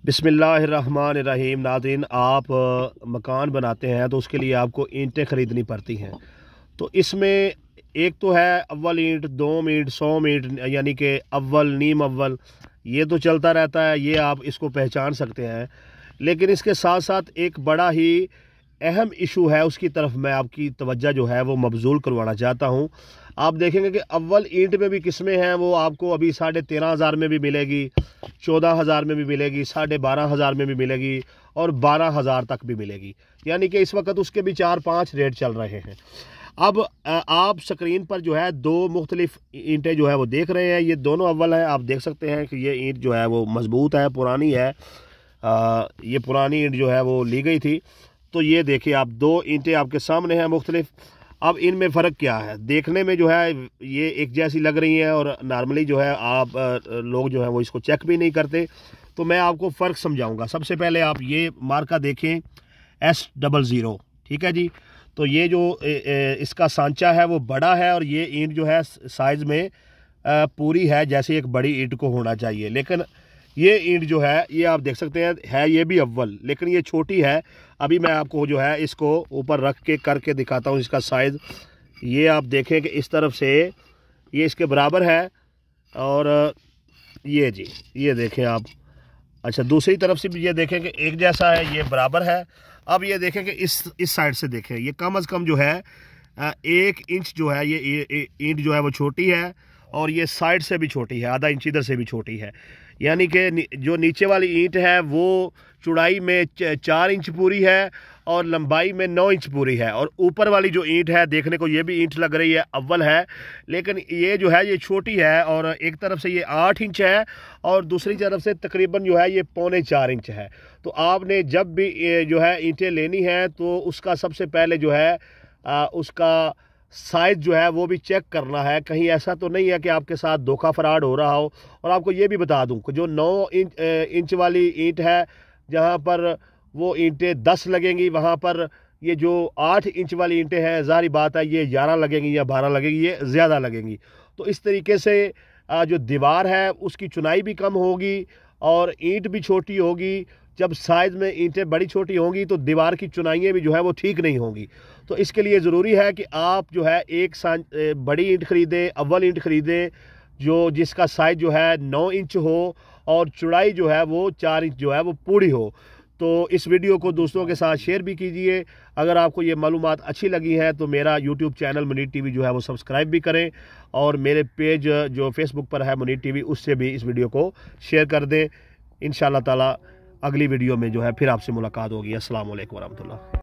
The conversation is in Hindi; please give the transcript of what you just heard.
बिस्मिल्लाहिर्रहमानिर्रहीम। नाज़रीन, आप मकान बनाते हैं तो उसके लिए आपको ईंटें ख़रीदनी पड़ती हैं। तो इसमें एक तो है अव्वल ईंट, 2 ईंट, 100 ईंट, यानी कि अव्वल, नीम अव्वल, ये तो चलता रहता है, ये आप इसको पहचान सकते हैं। लेकिन इसके साथ साथ एक बड़ा ही अहम इशू है, उसकी तरफ मैं आपकी तवज्जो जो है वो मबजूल करवाना चाहता हूँ। आप देखेंगे कि अव्वल ईंट में भी किस्में हैं, वो आपको अभी 13,500 में भी मिलेगी, 14,000 में भी मिलेगी, 12,500 में भी मिलेगी और 12,000 तक भी मिलेगी। यानी कि इस वक्त उसके भी 4-5 रेट चल रहे हैं। अब आप स्क्रीन पर जो है 2 मुख्तलिफ ईंटें जो है वो देख रहे हैं। ये दोनों अव्वल हैं। आप देख सकते हैं कि ये ईंट जो है वो मजबूत है, पुरानी है। ये पुरानी ईंट जो है वो ली गई थी। तो ये देखिए, आप 2 ईंटें आपके सामने हैं मुख्तलिफ। अब इनमें फ़र्क क्या है? देखने में जो है ये एक जैसी लग रही हैं और नॉर्मली जो है आप लोग जो है वो इसको चेक भी नहीं करते। तो मैं आपको फ़र्क समझाऊंगा। सबसे पहले आप ये मार्का देखें, S00, ठीक है जी। तो ये जो इसका सांचा है वो बड़ा है और ये ईंट जो है साइज़ में पूरी है, जैसे एक बड़ी ईंट को होना चाहिए। लेकिन ये ईंट जो है ये आप देख सकते हैं, है ये भी अव्वल, लेकिन ये छोटी है। अभी मैं आपको जो है इसको ऊपर रख के करके दिखाता हूँ इसका साइज़। ये आप देखें कि इस तरफ से ये इसके बराबर है और ये जी, ये देखें आप। अच्छा, दूसरी तरफ से भी ये देखें कि एक जैसा है, ये बराबर है। अब ये देखें कि इस साइड से देखें, ये कम अज़ कम जो है 1 इंच जो है ये ईंट जो है वो छोटी है और ये साइड से भी छोटी है, आधा इंच इधर से भी छोटी है। यानी कि जो नीचे वाली ईंट है वो चौड़ाई में 4 इंच पूरी है और लंबाई में 9 इंच पूरी है। और ऊपर वाली जो ईंट है, देखने को ये भी ईंट लग रही है, अव्वल है, लेकिन ये जो है ये छोटी है। और एक तरफ से ये 8 इंच है और दूसरी तरफ से तकरीबन जो है ये 3.25 इंच है। तो आपने जब भी जो है ईंटें लेनी है तो उसका सबसे पहले जो है उसका साइज़ जो है वो भी चेक करना है। कहीं ऐसा तो नहीं है कि आपके साथ धोखा फ्रॉड हो रहा हो। और आपको ये भी बता दूं कि जो 9 इंच वाली ईंट है, जहां पर वो ईंटें 10 लगेंगी, वहां पर ये जो 8 इंच वाली ईंटें हैं, ज़ाहिर बात है ये 11 लगेंगी या 12 लगेंगी, ये ज़्यादा लगेंगी। तो इस तरीके से जो दीवार है उसकी चुनाई भी कम होगी और ईंट भी छोटी होगी। जब साइज़ में ईंटें बड़ी छोटी होंगी तो दीवार की चुनाइयाँ भी जो है वो ठीक नहीं होंगी। तो इसके लिए ज़रूरी है कि आप जो है एक बड़ी ईंट ख़रीदें, अव्वल ईंट ख़रीदें, जिसका साइज़ जो है 9 इंच हो और चौड़ाई जो है वो 4 इंच जो है वो पूरी हो। तो इस वीडियो को दोस्तों के साथ शेयर भी कीजिए। अगर आपको ये मालूमात अच्छी लगी है तो मेरा यूट्यूब चैनल मुनीर टीवी जो है वो सब्सक्राइब भी करें और मेरे पेज जो फेसबुक पर है मुनीर टीवी, उससे भी इस वीडियो को शेयर कर दें। इंशाअल्लाह ताला अगली वीडियो में जो है फिर आपसे मुलाकात होगी। अस्सलाम वालेकुम वरहमतुल्लाह।